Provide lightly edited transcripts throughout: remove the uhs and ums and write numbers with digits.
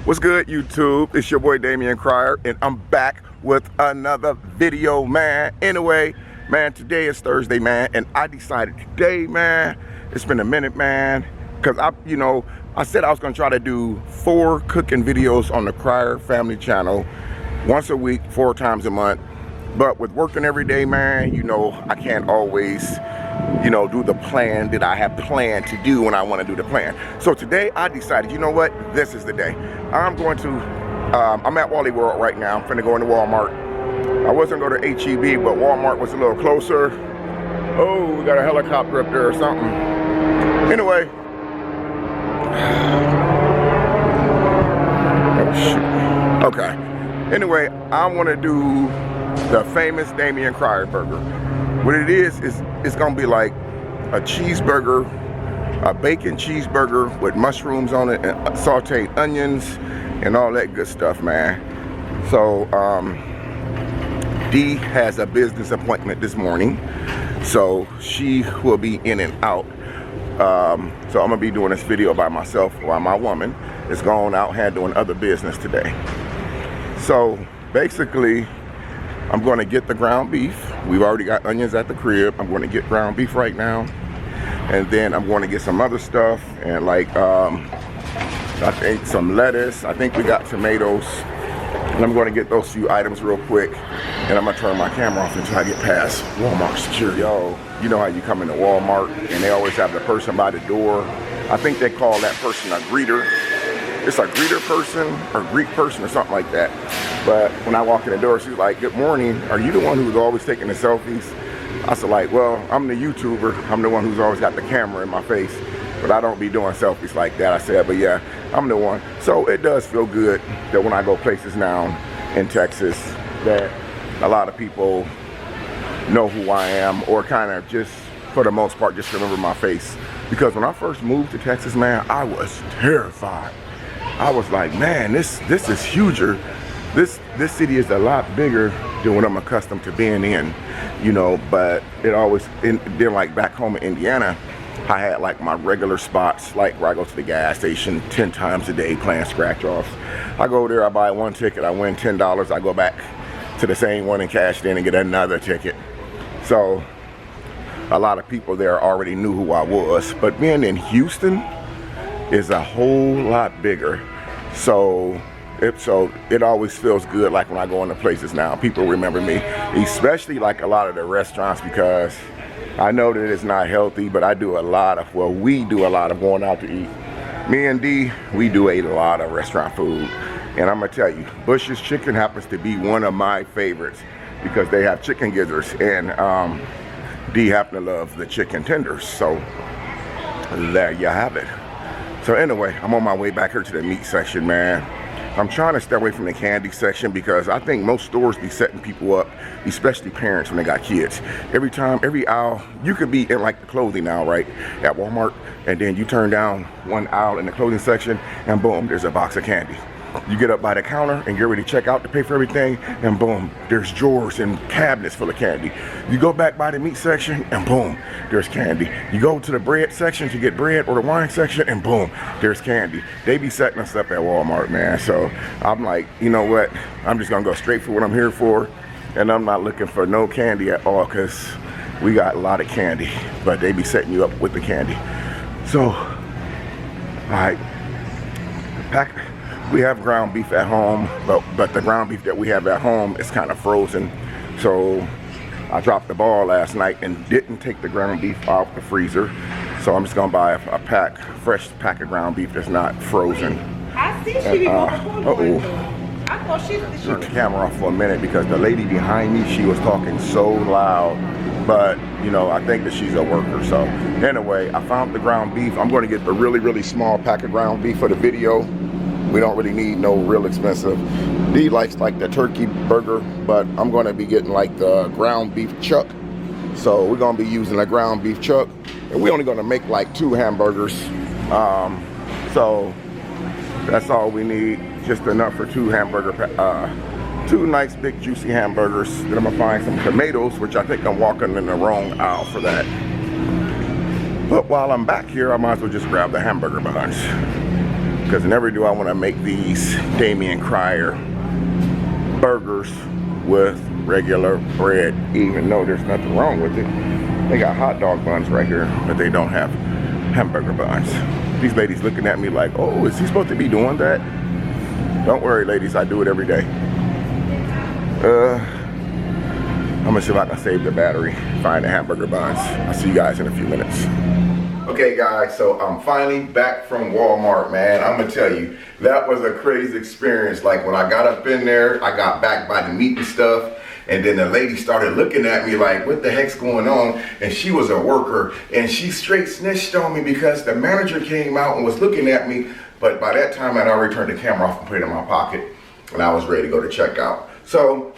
What's good, YouTube? It's your boy Damian Cryer, and I'm back with another video, man. Anyway, man, today is Thursday, man, and I decided today, man, it's been a minute, man, because I said I was gonna try to do 4 cooking videos on the Cryer family channel once a week, 4 times a month. But with working every day, man, I can't always do the plan that I have planned to do when I want to do the plan. So today I decided, you know what, this is the day. I'm going to, I'm at Wally World right now. I'm finna go into Walmart. I wasn't going to HEB, but Walmart was a little closer. Oh, we got a helicopter up there or something. Anyway. Oh, shoot. Okay. Anyway, I want to do the famous Damian Cryer burger. What it is it's gonna be like a cheeseburger, a bacon cheeseburger with mushrooms on it and sauteed onions and all that good stuff, man. So Dee has a business appointment this morning, so she will be in and out. So I'm gonna be doing this video by myself while my woman is going out handling other business today. So basically, I'm going to get the ground beef. We've already got onions at the crib. I'm going to get ground beef right now. And then I'm going to get some other stuff. And like, I think some lettuce. I think we got tomatoes. And I'm going to get those few items real quick. And I'm going to turn my camera off until I get past Walmart security. Yo, you know how you come into Walmart and they always have the person by the door. I think they call that person a greeter. It's a greeter person or Greek person or something like that. But when I walk in the door, she's like, "Good morning. Are you the one who's always taking the selfies?" I said, like, well, I'm the YouTuber. I'm the one who's always got the camera in my face. But I don't be doing selfies like that. I said, but yeah, I'm the one. So it does feel good that when I go places now in Texas, that a lot of people know who I am, or kind of just, for the most part, just remember my face. Because when I first moved to Texas, man, I was terrified. I was like, man, this is huger. This city is a lot bigger than what I'm accustomed to being in, but it always, then like back home in Indiana, I had like my regular spots, like where I go to the gas station 10 times a day playing scratch offs. I go there, I buy 1 ticket, I win $10, I go back to the same one and cash it in and get another ticket. So a lot of people there already knew who I was, but being in Houston is a whole lot bigger. So it always feels good, like when I go into places now, people remember me, especially like a lot of the restaurants, because I know that it's not healthy, but I do a lot of, well, we do a lot of going out to eat. Me and Dee, we do a lot of restaurant food. And I'm gonna tell you, Bush's Chicken happens to be one of my favorites because they have chicken gizzards, and Dee happen to love the chicken tenders. So there you have it. So anyway, I'm on my way back here to the meat section, man. I'm trying to stay away from the candy section because I think most stores be setting people up, especially parents when they got kids. Every time, every aisle, you could be in like the clothing aisle, right, at Walmart, and then you turn down one aisle in the clothing section, and boom, there's a box of candy. You get up by the counter and get ready to check out to pay for everything, and boom, there's drawers and cabinets full of candy. You go back by the meat section, and boom, there's candy. You go to the bread section to get bread, or the wine section, and boom, there's candy. They be setting us up at Walmart, man. So I'm like, you know what? I'm just gonna go straight for what I'm here for, and I'm not looking for no candy at all, because we got a lot of candy, but they be setting you up with the candy. So, all right, we have ground beef at home, but the ground beef that we have at home is kind of frozen. So I dropped the ball last night and didn't take the ground beef off the freezer. So I'm just gonna buy a fresh pack of ground beef that's not frozen. I see she be I thought she turned the camera off for a minute because the lady behind me, she was talking so loud. But I think that she's a worker. So anyway, I found the ground beef. I'm gonna get the really, really small pack of ground beef for the video. We don't really need no real expensive. Dee likes like the turkey burger, but I'm gonna be getting like the ground beef chuck. So we're gonna be using a ground beef chuck, and we're only gonna make like 2 hamburgers. So that's all we need, just enough for 2 2 nice big juicy hamburgers. Then I'm gonna find some tomatoes, which I think I'm walking in the wrong aisle for that. But while I'm back here, I might as well just grab the hamburger buns. because never do I want to make these Damien Cryer burgers with regular bread, even though there's nothing wrong with it. They got hot dog buns right here, but they don't have hamburger buns. These ladies looking at me like, oh, is he supposed to be doing that? Don't worry, ladies, I do it every day. I'm gonna see if I can save the battery, find the hamburger buns. I'll see you guys in a few minutes. Okay guys, so I'm finally back from Walmart, man. I'm gonna tell you, that was a crazy experience. Like when I got up in there, I got back by the meat and stuff, and then the lady started looking at me like, what the heck's going on? And she was a worker, and she straight snitched on me because the manager came out and was looking at me, but by that time I'd already turned the camera off and put it in my pocket, and I was ready to go to checkout. So,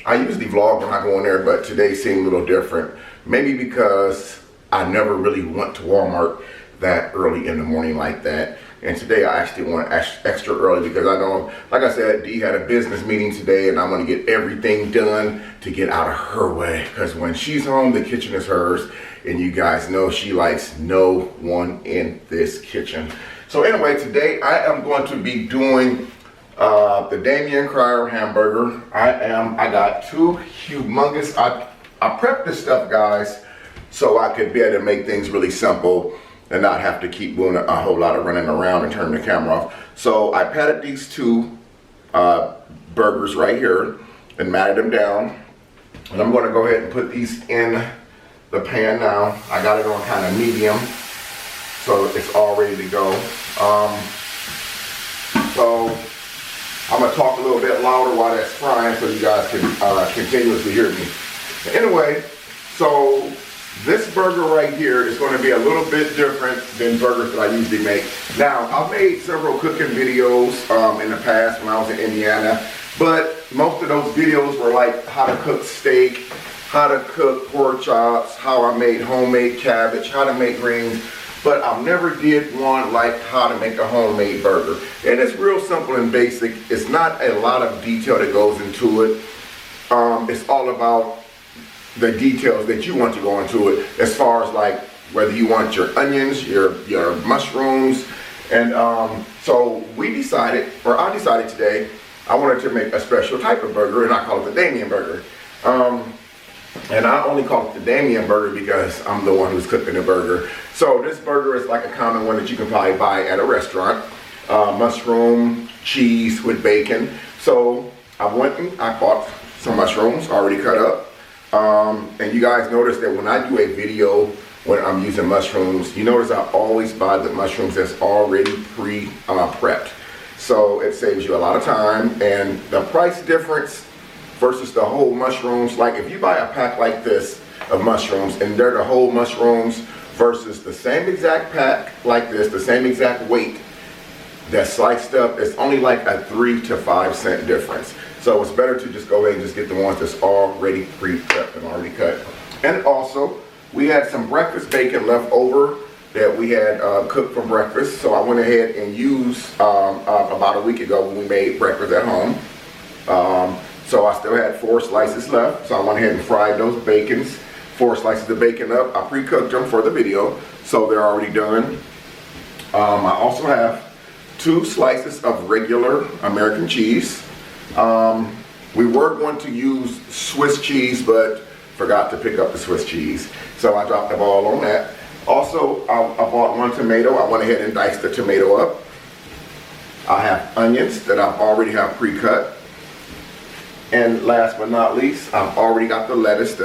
I usually vlog when I go in there, but today seemed a little different. Maybe because I never really went to Walmart that early in the morning like that. And today I actually went extra early because I know, like I said, Dee had a business meeting today and I want to get everything done to get out of her way. Because when she's home, the kitchen is hers. And you guys know she likes no one in this kitchen. So anyway, today I am going to be doing the Damien Cryer hamburger. I got two humongous, I prepped this stuff, guys, so I could be able to make things really simple and not have to keep doing a whole lot of running around and turning the camera off. So I patted these two burgers right here and matted them down. And I'm going to go ahead and put these in the pan now. I got it on kind of medium, so it's all ready to go. So I'm going to talk a little bit louder while that's frying so you guys can continuously hear me. Anyway, so this burger right here is going to be a little bit different than burgers that I usually make. Now, I've made several cooking videos in the past when I was in Indiana, but most of those videos were like how to cook steak, how to cook pork chops, how I made homemade cabbage, how to make greens. But I never did one like how to make a homemade burger. And it's real simple and basic. It's not a lot of detail that goes into it. It's all about the details that you want to go into it, as far as like whether you want your onions, your mushrooms. And so we decided, or I decided today, I wanted to make a special type of burger, and I call it the Damien burger. And I only call it the Damien burger because I'm the one who's cooking the burger. So this burger is like a common one that you can probably buy at a restaurant. Mushroom, cheese with bacon. So I went and I bought some mushrooms already cut up. And you guys notice that when I do a video when I'm using mushrooms, you notice I always buy the mushrooms that's already pre-prepped. So it saves you a lot of time, and the price difference versus the whole mushrooms, like if you buy a pack like this of mushrooms and they're the whole mushrooms versus the same exact pack like this, the same exact weight that's sliced up, it's only like a 3 to 5 cent difference. So it's better to just go ahead and just get the ones that's already pre-prepped and already cut. And also, we had some breakfast bacon left over that we had cooked for breakfast. So I went ahead and used about a week ago when we made breakfast at home. So I still had 4 slices left. So I went ahead and fried those bacons, 4 slices of bacon up. I pre-cooked them for the video, so they're already done. I also have 2 slices of regular American cheese. We were going to use Swiss cheese, but forgot to pick up the Swiss cheese. So I dropped the ball on that. Also, I bought 1 tomato. I went ahead and diced the tomato up. I have onions that I already have pre-cut. And last but not least, I've already got the lettuce.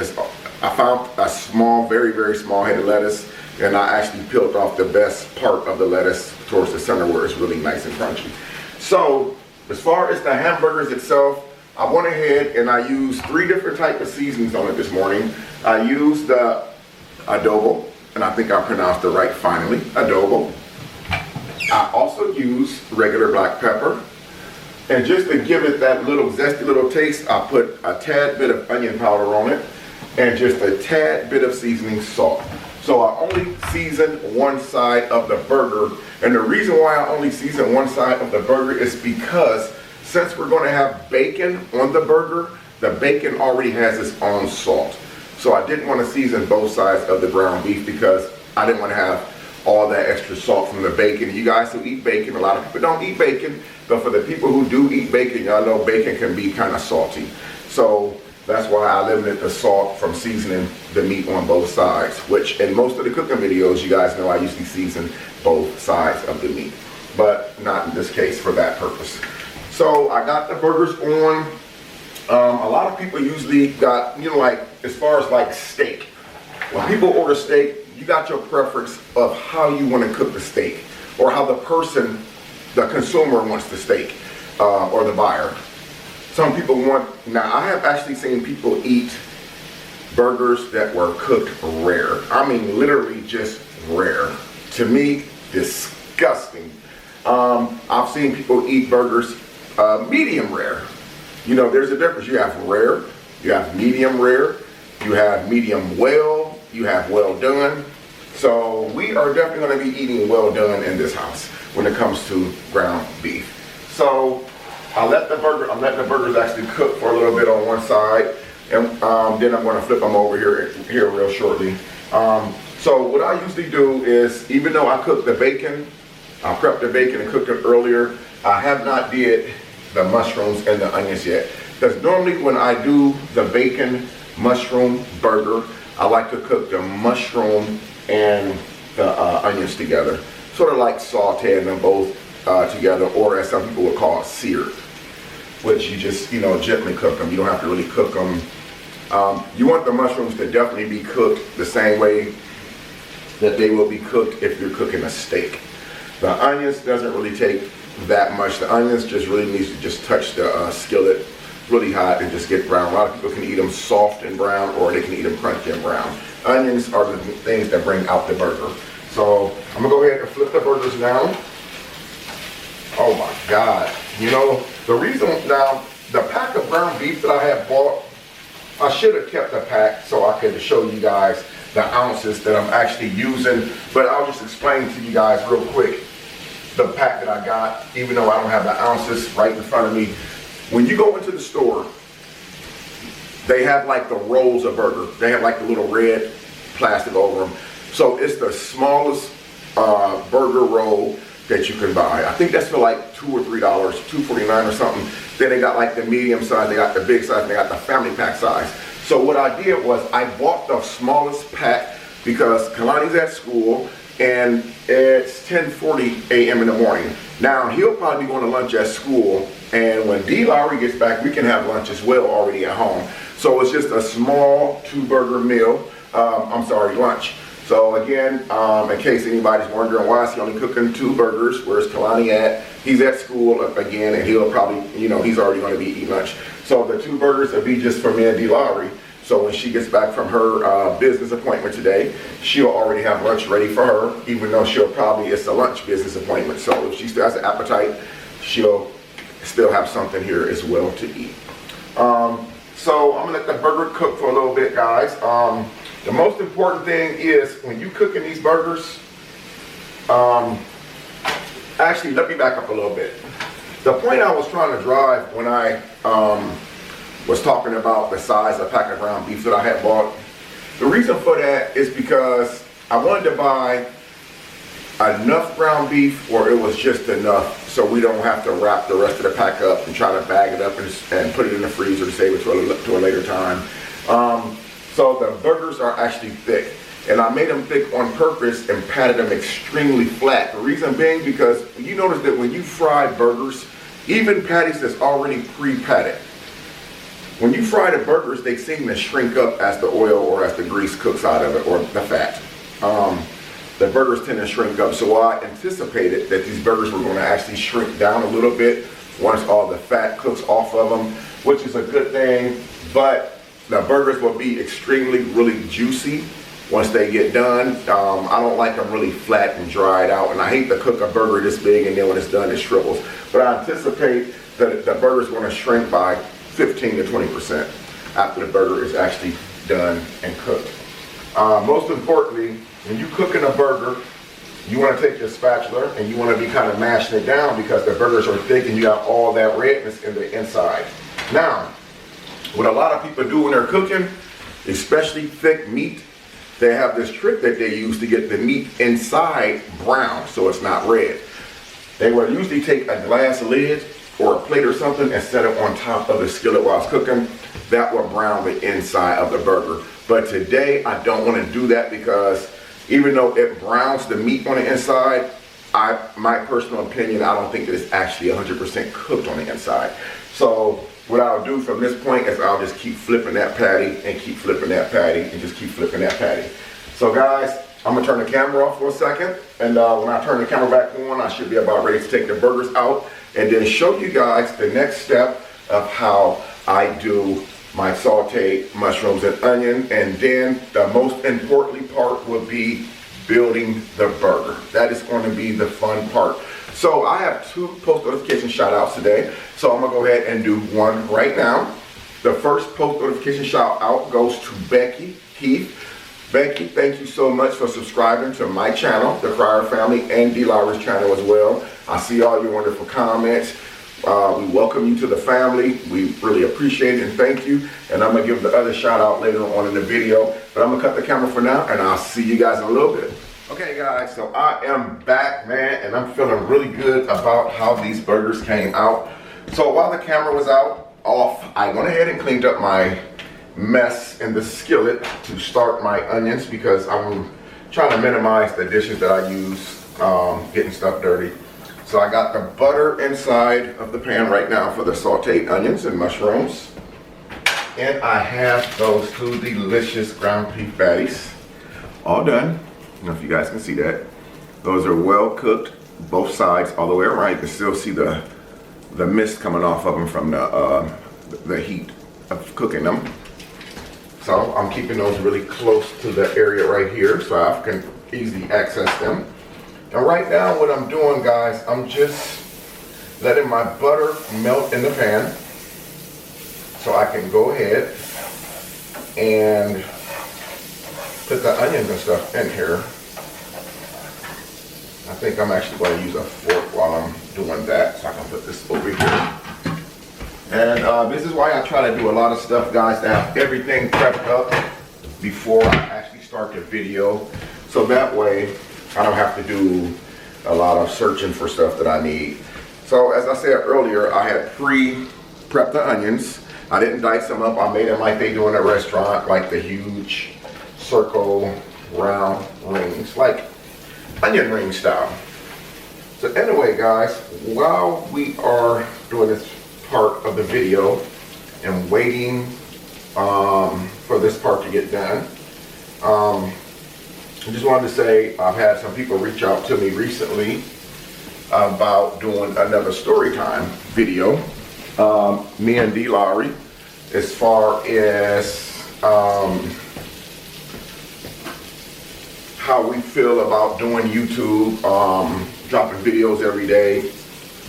I found a small, very, very small head of lettuce, and I actually peeled off the best part of the lettuce towards the center where it's really nice and crunchy. So, as far as the hamburgers itself, I went ahead and I used 3 different types of seasonings on it this morning. I used the adobo, and I think I pronounced it right finally, adobo. I also used regular black pepper. And just to give it that little zesty little taste, I put a tad bit of onion powder on it and just a tad bit of seasoning salt. So I only seasoned one side of the burger. And the reason why I only season one side of the burger is because since we're going to have bacon on the burger, the bacon already has its own salt. So I didn't want to season both sides of the ground beef because I didn't want to have all that extra salt from the bacon. You guys who eat bacon, a lot of people don't eat bacon, but for the people who do eat bacon, y'all know bacon can be kind of salty. So that's why I limited the salt from seasoning the meat on both sides, which in most of the cooking videos, you guys know I usually season both sides of the meat, but not in this case for that purpose. So I got the burgers on. A lot of people usually got, you know, like as far as like steak. When people order steak, you got your preference of how you want to cook the steak, or how the person, the consumer wants the steak, or the buyer. Some people want, now I have actually seen people eat burgers that were cooked rare. I mean literally just rare. To me, disgusting. I've seen people eat burgers medium rare. You know, there's a difference. You have rare, you have medium rare, you have medium well, you have well done. So we are definitely going to be eating well done in this house when it comes to ground beef. So I'm letting the burgers actually cook for a little bit on one side, and then I'm going to flip them over here real shortly. So what I usually do is, even though I cook the bacon, I prepped the bacon and cooked it earlier, I have not did the mushrooms and the onions yet. Because normally when I do the bacon mushroom burger, I like to cook the mushroom and the onions together. Sort of like sauteing them both together, or as some people would call it, seared. Which you just, you know, gently cook them. You don't have to really cook them. You want the mushrooms to definitely be cooked the same way that they will be cooked if you're cooking a steak. The onions doesn't really take that much. The onions just really needs to just touch the skillet really hot and just get brown. A lot of people can eat them soft and brown, or they can eat them crunchy and brown. Onions are the things that bring out the burger. So I'm gonna go ahead and flip the burgers now. Oh my God. You know, the reason now, the pack of ground beef that I had bought, I should have kept the pack so I could show you guys the ounces that I'm actually using, but I'll just explain to you guys real quick the pack that I got, even though I don't have the ounces right in front of me. When you go into the store, they have like the rolls of burger. They have like the little red plastic over them. So it's the smallest burger roll that you can buy. I think that's for like $2 or $3, $2.49 or something. Then they got like the medium size, they got the big size, and they got the family pack size. So what I did was I bought the smallest pack because Kalani's at school and it's 10:40 a.m. in the morning. Now he'll probably be going to lunch at school, and when D. Lowry gets back, we can have lunch as well already at home. So it's just a small 2-burger meal, lunch. So again, in case anybody's wondering why is he only cooking 2 burgers, where's Kalani at? He's at school again, and he'll probably, you know, he's already going to be eating lunch. So the 2 burgers will be just for me and D. Lowry. So when she gets back from her business appointment today, she'll already have lunch ready for her, even though it's a lunch business appointment. So if she still has an appetite, she'll still have something here as well to eat. So I'm gonna let the burger cook for a little bit, guys. The most important thing is when you cooking these burgers, actually let me back up a little bit. The point I was trying to drive when I was talking about the size of pack of ground beef that I had bought, the reason for that is because I wanted to buy enough ground beef where it was just enough so we don't have to wrap the rest of the pack up and try to bag it up and put it in the freezer to save it to a later time. So the burgers are actually thick, and I made them thick on purpose and patted them extremely flat. The reason being because you notice that when you fry burgers, even patties that's already pre-patted, when you fry the burgers, they seem to shrink up as the oil or as the grease cooks out of it, or the fat. The burgers tend to shrink up. So I anticipated that these burgers were going to actually shrink down a little bit once all the fat cooks off of them, which is a good thing. But the burgers will be extremely, really juicy once they get done. I don't like them really flat and dried out, and I hate to cook a burger this big and then when it's done it shrivels. But I anticipate that the burger's going to shrink by 15 to 20% after the burger is actually done and cooked. Most importantly, when you're cooking a burger, you want to take your spatula and you want to be kind of mashing it down because the burgers are thick and you got all that redness in the inside. Now, what a lot of people do when they're cooking, especially thick meat, they have this trick that they use to get the meat inside brown so it's not red. They will usually take a glass lid or a plate or something and set it on top of the skillet while it's cooking. That will brown the inside of the burger. But today I don't want to do that because even though it browns the meat on the inside, my personal opinion, I don't think that it's actually 100% cooked on the inside. So what I'll do from this point is I'll just keep flipping that patty and keep flipping that patty and just keep flipping that patty. So guys, I'm gonna turn the camera off for a second, and when I turn the camera back on, I should be about ready to take the burgers out and then show you guys the next step of how I do my sauteed mushrooms and onion, and then the most importantly part will be building the burger. That is going to be the fun part. So I have 2 post notification shout outs today. So I'm gonna go ahead and do one right now. The first post notification shout out goes to Becky Heath. Becky, thank you so much for subscribing to my channel, the Crier Family, and D. Lowry's channel as well. I see all your wonderful comments. We welcome you to the family. We really appreciate it and thank you. And I'm gonna give the other shout out later on in the video, but I'm gonna cut the camera for now and I'll see you guys in a little bit. Okay guys, so I am back, man, and I'm feeling really good about how these burgers came out. So while the camera was off, I went ahead and cleaned up my mess in the skillet to start my onions because I'm trying to minimize the dishes that I use getting stuff dirty. So I got the butter inside of the pan right now for the sauteed onions and mushrooms. And I have those 2 delicious ground beef patties all done. I don't know if you guys can see that. Those are well cooked, both sides all the way around. You can still see the mist coming off of them from the heat of cooking them. So I'm keeping those really close to the area right here so I can easily access them. And right now what I'm doing, guys, I'm just letting my butter melt in the pan so I can go ahead and put the onions and stuff in here. I think I'm actually going to use a fork while I'm doing that so I can put this over here. And this is why I try to do a lot of stuff, guys, to have everything prepped up before I actually start the video. So that way I don't have to do a lot of searching for stuff that I need. So as I said earlier, I had pre-prepped the onions. I didn't dice them up. I made them like they do in a restaurant, like the huge circle round rings, like onion ring style. So anyway, guys, while we are doing this part of the video and waiting for this part to get done, I just wanted to say I've had some people reach out to me recently about doing another story time video. Me and D. Lowry, as far as how we feel about doing YouTube, dropping videos every day.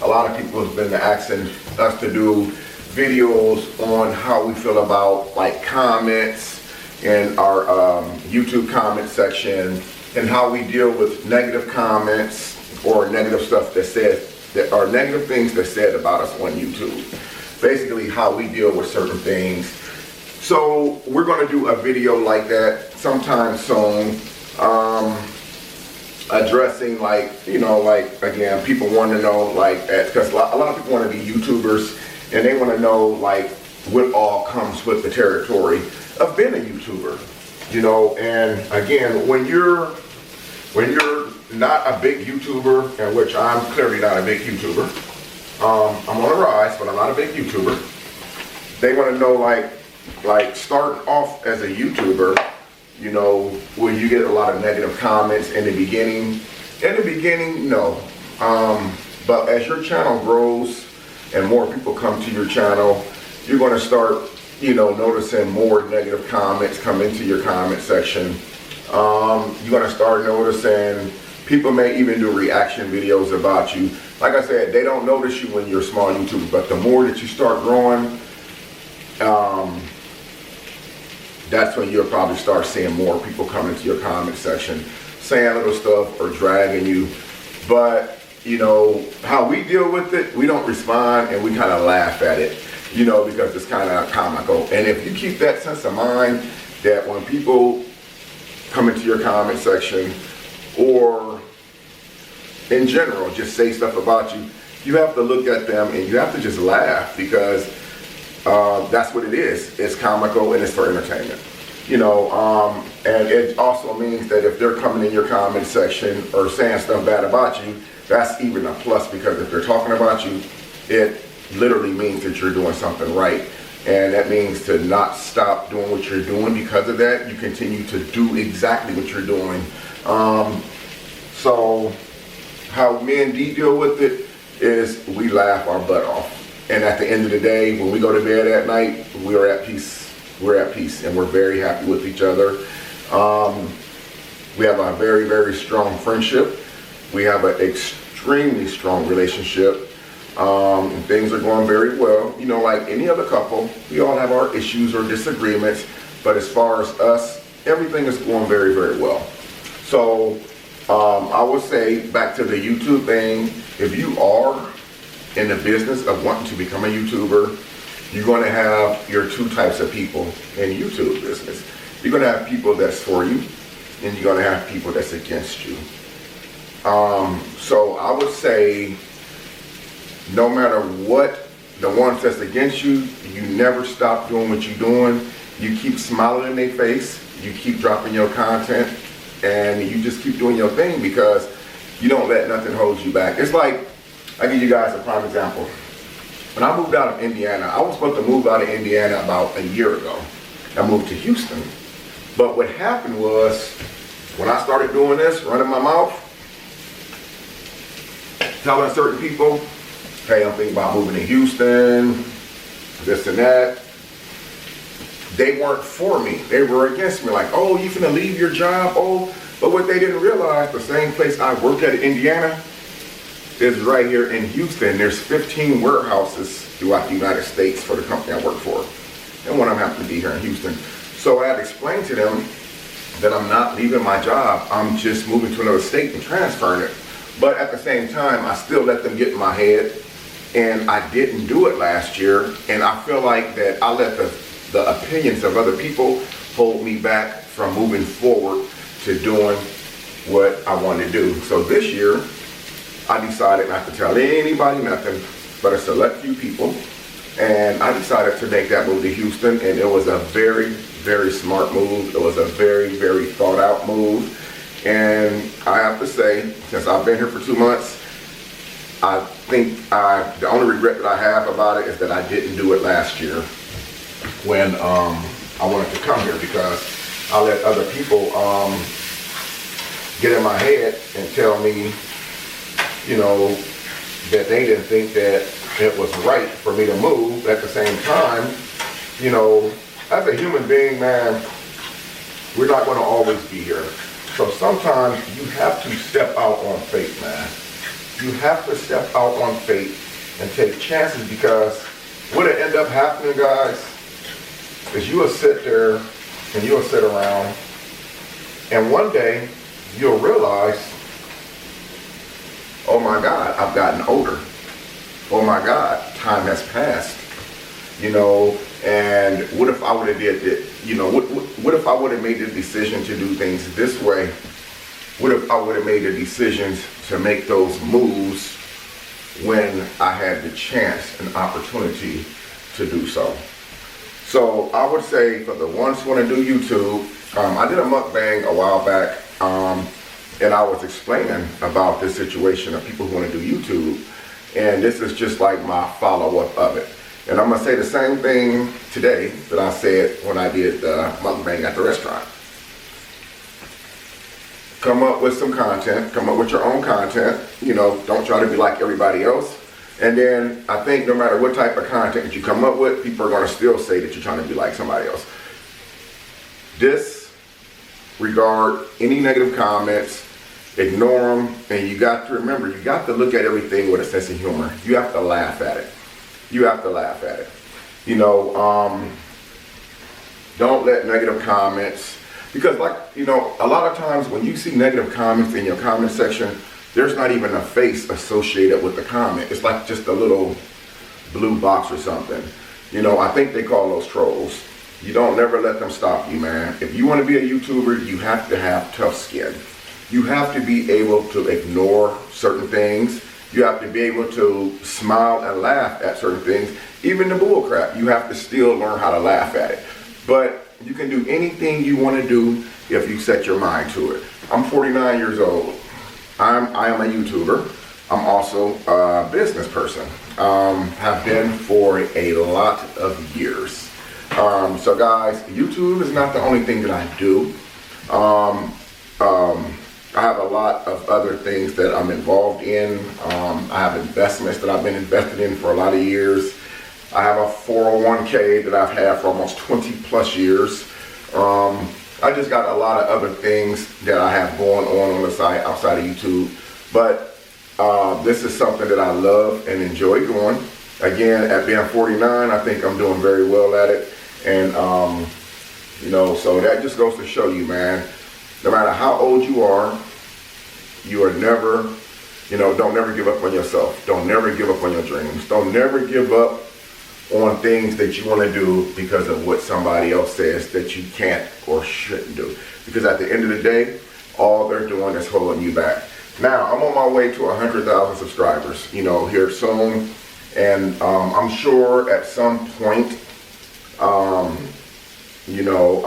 A lot of people have been asking us to do videos on how we feel about like comments in our YouTube comment section and how we deal with negative comments or negative stuff that are negative things that's said about us on YouTube. Basically how we deal with certain things. So we're going to do a video like that sometime soon, addressing like, you know, like again, people want to know like, because a lot of people want to be YouTubers and they want to know like what all comes with the territory of being a YouTuber, you know. And again, when you're not a big YouTuber, and which I'm clearly not a big YouTuber, I'm on a rise, but I'm not a big YouTuber. They want to know like starting off as a YouTuber, you know, will you get a lot of negative comments in the beginning? In the beginning, no. But as your channel grows and more people come to your channel, you're going to start, you know, noticing more negative comments come into your comment section. You're going to start noticing people may even do reaction videos about you. Like I said, they don't notice you when you're a small YouTuber, but the more that you start growing, that's when you'll probably start seeing more people come into your comment section saying little stuff or dragging you. But you know how we deal with it, we don't respond and we kind of laugh at it, you know, because it's kind of comical. And if you keep that sense of mind that when people come into your comment section or in general just say stuff about you, you have to look at them and you have to just laugh, because that's what it is. It's comical and it's for entertainment. And it also means that if they're coming in your comment section or saying stuff bad about you, that's even a plus, because if they're talking about you, it literally means that you're doing something right. And that means to not stop doing what you're doing because of that. You continue to do exactly what you're doing. So how me and Dee deal with it is we laugh our butt off. And at the end of the day, when we go to bed at night, we're at peace. We're at peace and we're very happy with each other. We have a very, very strong friendship. We have an extremely strong relationship. Things are going very well. Like any other couple, we all have our issues or disagreements, but as far as us, everything is going very, very well. So I would say, back to the YouTube thing, if you are in the business of wanting to become a YouTuber, you're going to have your two types of people in YouTube business. You're going to have people that's for you, and you're going to have people that's against you. So I would say, no matter what, the ones that's against you, you never stop doing what you're doing. You keep smiling in their face, you keep dropping your content, and you just keep doing your thing, because you don't let nothing hold you back. It's like, I'll give you guys a prime example. When I moved out of Indiana, I was supposed to move out of Indiana about a year ago. I moved to Houston. But what happened was, when I started doing this, running my mouth, telling certain people, hey, I'm thinking about moving to Houston, this and that, they weren't for me. They were against me. Like, oh, you finna leave your job? Oh, but what they didn't realize, the same place I worked at in Indiana is right here in Houston. There's 15 warehouses throughout the United States for the company I work for. And one of them happened to be here in Houston. So I had to explain to them that I'm not leaving my job. I'm just moving to another state and transferring it. But at the same time, I still let them get in my head. And I didn't do it last year. And I feel like that I let the opinions of other people hold me back from moving forward to doing what I want to do. So this year, I decided not to tell anybody nothing but a select few people. And I decided to make that move to Houston. And it was a very, very smart move. It was a very, very thought out move. And I have to say, since I've been here for 2 months, I think the only regret that I have about it is that I didn't do it last year when I wanted to come here, because I let other people get in my head and tell me, that they didn't think that it was right for me to move. At the same time, as a human being, man, we're not going to always be here. So sometimes you have to step out on faith, man. You have to step out on faith and take chances, because what'll end up happening, guys, is you will sit there and you'll sit around, and one day you'll realize, oh my God, I've gotten older. Oh my God, time has passed. And what if I would have did it? What if I would have made the decision to do things this way? What if I would have made the decisions to make those moves when I had the chance and opportunity to do so? So I would say, for the ones who want to do YouTube, I did a mukbang a while back, and I was explaining about this situation of people who want to do YouTube, and this is just like my follow-up of it. And I'm going to say the same thing today that I said when I did the mukbang at the restaurant. Come up with some content, come up with your own content, don't try to be like everybody else. And then I think no matter what type of content that you come up with, people are going to still say that you're trying to be like somebody else. Disregard any negative comments, ignore them, and you got to remember, you got to look at everything with a sense of humor. You have to laugh at it. You have to laugh at it. Don't let negative comments, because a lot of times when you see negative comments in your comment section, there's not even a face associated with the comment. It's like just a little blue box or something. I think they call those trolls. You don't never let them stop you, man. If you want to be a YouTuber, you have to have tough skin. You have to be able to ignore certain things. You have to be able to smile and laugh at certain things. Even the bull crap, you have to still learn how to laugh at it. But you can do anything you want to do if you set your mind to it. I'm 49 years old. I am a YouTuber. I'm also a business person. Have been for a lot of years. So guys, YouTube is not the only thing that I do. I have a lot of other things that I'm involved in. I have investments that I've been invested in for a lot of years. I have a 401k that I've had for almost 20 plus years. I just got a lot of other things that I have going on the side outside of YouTube. But this is something that I love and enjoy doing. Again, at being 49, I think I'm doing very well at it. And, you know, so that just goes to show you, man, no matter how old you are never, you know, don't never give up on yourself. Don't never give up on your dreams. Don't never give up on things that you want to do because of what somebody else says that you can't or shouldn't do. Because at the end of the day, all they're doing is holding you back. Now, I'm on my way to 100,000 subscribers, you know, here soon. And I'm sure at some point, you know,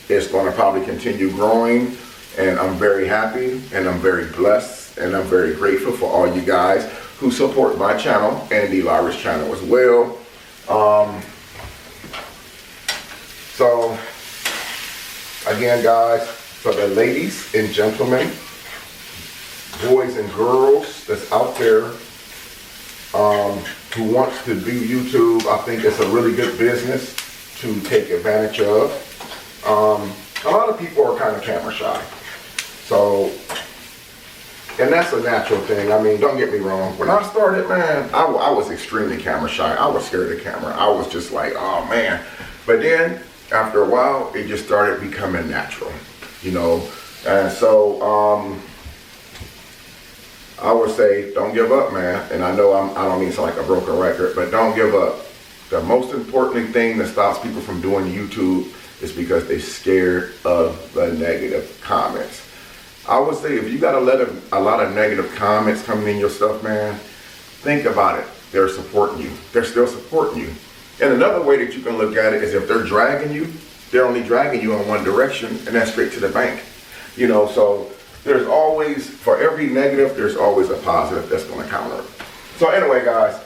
it's going to probably continue growing, and I'm very happy and I'm very blessed and I'm very grateful for all you guys who support my channel and the Irish channel as well. So again, guys, for the ladies and gentlemen, boys and girls that's out there who wants to do YouTube, I think it's a really good business to take advantage of. A lot of people are kind of camera shy. So, and that's a natural thing. I mean, don't get me wrong. When I started, man, I was extremely camera shy. I was scared of camera. I was just like, oh man. But then after a while, it just started becoming natural, you know. And so, I would say, don't give up, man. And I know I don't mean to sound like a broken record, but don't give up. The most important thing that stops people from doing YouTube is because they're scared of the negative comments. I would say if you got a lot of negative comments coming in your stuff, man, think about it. They're supporting you. They're still supporting you. And another way that you can look at it is if they're dragging you, they're only dragging you in one direction, and that's straight to the bank. You know, so there's always, for every negative, there's always a positive that's going to counter it. So anyway, guys,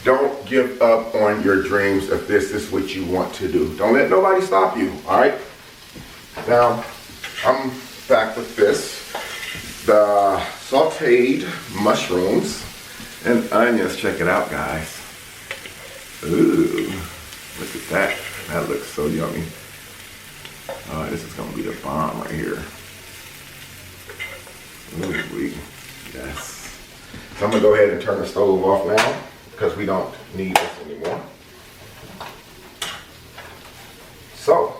don't give up on your dreams if this is what you want to do. Don't let nobody stop you, all right? Now, I'm back with this. The sauteed mushrooms and onions. Check it out, guys. Ooh, look at that. That looks so yummy. This is going to be the bomb right here. Ooh, yes. So I'm going to go ahead and turn the stove off now because we don't need this anymore. So,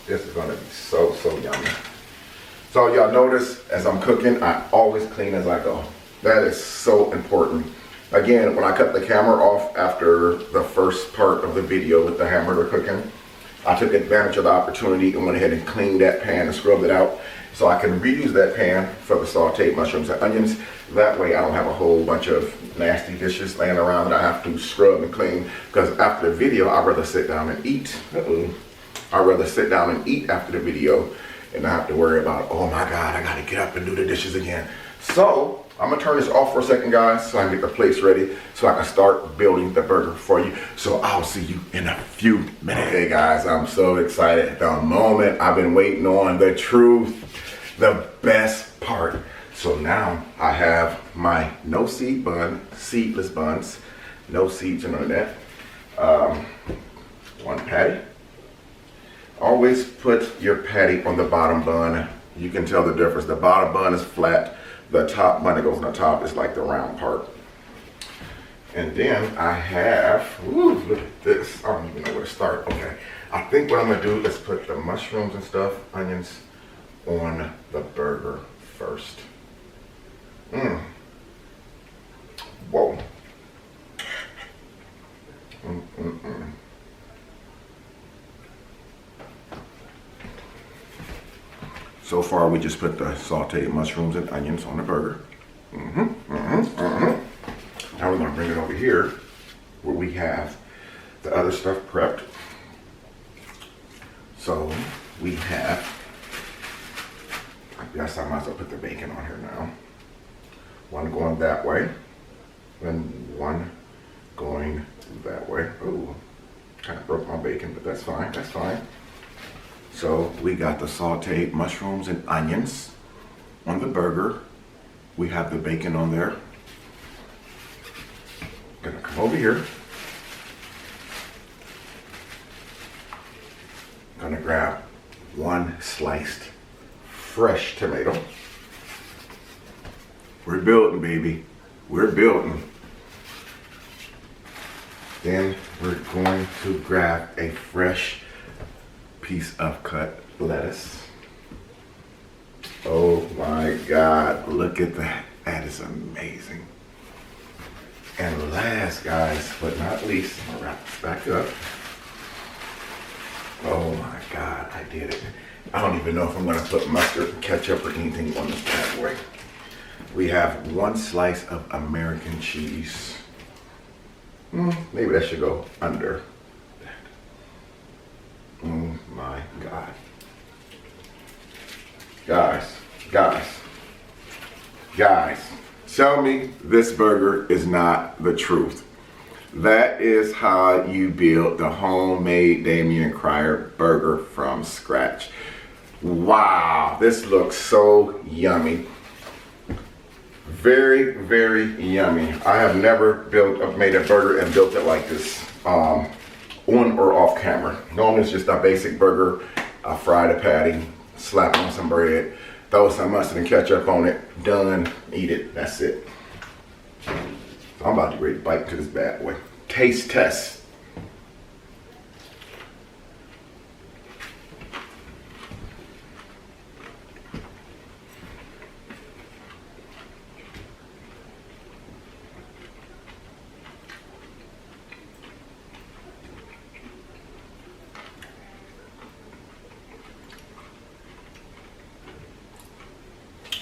this is going to be so yummy. So y'all notice as I'm cooking, I always clean as I go. That is so important. Again, when I cut the camera off after the first part of the video with the hamburger cooking, I took advantage of the opportunity and went ahead and cleaned that pan and scrubbed it out so I can reuse that pan for the sauteed mushrooms and onions. That way I don't have a whole bunch of nasty dishes laying around that I have to scrub and clean, because after the video, I'd rather sit down and eat. I'd rather sit down and eat after the video and not have to worry about, oh my God, I gotta get up and do the dishes again. So, I'm gonna turn this off for a second, guys, so I can get the plates ready so I can start building the burger for you. So I'll see you in a few minutes. Hey guys, I'm so excited. The moment I've been waiting on, the truth, the best part. So now I have my no seed bun, seedless buns, no seeds and none of that. One patty. Always put your patty on the bottom bun. You can tell the difference. The bottom bun is flat. The top bun that goes on the top is like the round part. And then I have, ooh, look at this. I don't even know where to start. Okay. I think what I'm gonna do is put the mushrooms and stuff, onions, on the burger first. Whoa. So far, we just put the sauteed mushrooms and onions on the burger. Now we're gonna bring it over here where we have the other stuff prepped. So we have, I guess I might as well put the bacon on here now. One going that way, and one going that way. Oh, kind of broke my bacon, but that's fine, that's fine. So we got the sauteed mushrooms and onions on the burger. We have the bacon on there. Gonna come over here. Gonna grab one sliced fresh tomato. We're building, baby. We're building. Then we're going to grab a fresh piece of cut lettuce. Oh my God, look at that. That is amazing. And last, guys, but not least, I'm gonna wrap this back up. Oh my God, I did it. I don't even know if I'm gonna put mustard, ketchup, or anything on this bad boy. We have one slice of American cheese. Maybe that should go under that. Oh my God. Guys, tell me this burger is not the truth. That is how you build the homemade Damien Cryer burger from scratch. Wow, this looks so yummy. Very, very yummy. I have never made a burger and built it like this, on or off camera. Normally it's just a basic burger. I fry the patty, slap on some bread, throw some mustard and ketchup on it, done, eat it, that's it. So I'm about to ready to bite into this bad boy. Taste test.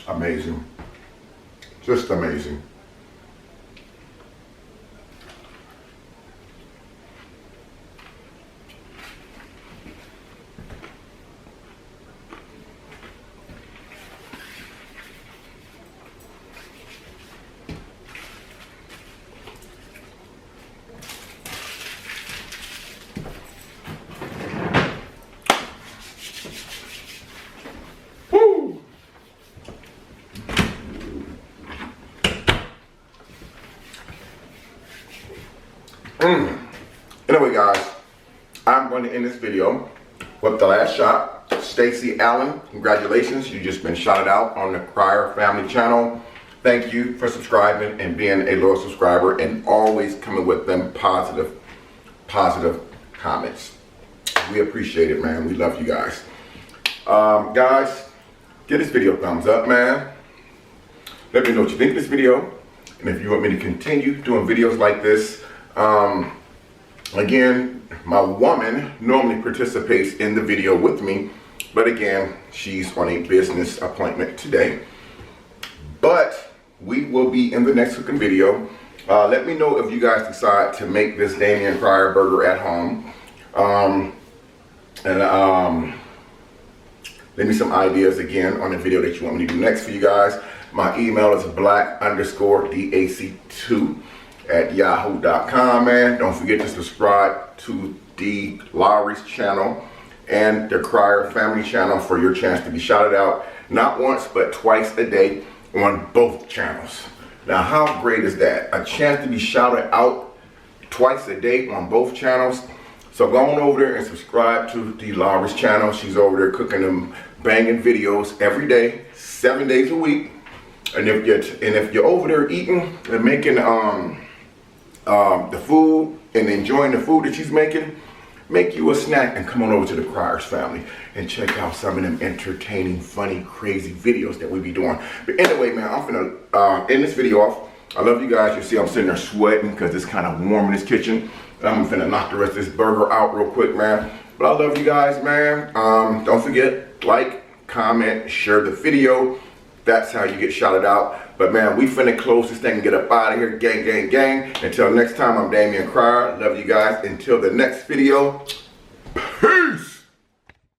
Amazing. Just amazing. Anyway, guys, I'm going to end this video with the last shot. Stacy Allen, congratulations. You've just been shouted out on the Cryer family channel. Thank you for subscribing and being a loyal subscriber and always coming with them positive comments. We appreciate it, man. We love you guys. Guys, give this video a thumbs up, man. Let me know what you think of this video. And if you want me to continue doing videos like this, again, my woman normally participates in the video with me, but again, she's on a business appointment today. But we will be in the next cooking video. Let me know if you guys decide to make this Damien Cryer burger at home. Let me some ideas again on the video that you want me to do next for you guys. My email is black_dac2@yahoo.com, man. Don't forget to subscribe to D. Lowry's channel and the Cryer family channel for your chance to be shouted out not once but twice a day on both channels. Now, how great is that? A chance to be shouted out twice a day on both channels. So go on over there and subscribe to D. Lowry's channel. She's over there cooking them banging videos every day, 7 days a week. And if you're over there eating and making the food and enjoying the food that she's making, make you a snack and come on over to the Criers family and check out some of them entertaining, funny, crazy videos that we be doing. But anyway, man, I'm finna end this video off. I love you guys. You see I'm sitting there sweating because it's kind of warm in this kitchen. I'm finna knock the rest of this burger out real quick, man. But I love you guys, man. Don't forget, like, comment, share the video. That's how you get shouted out. But man, we finna close this thing and get up out of here. Gang, gang, gang. Until next time, I'm Damian Crier. Love you guys. Until the next video, peace.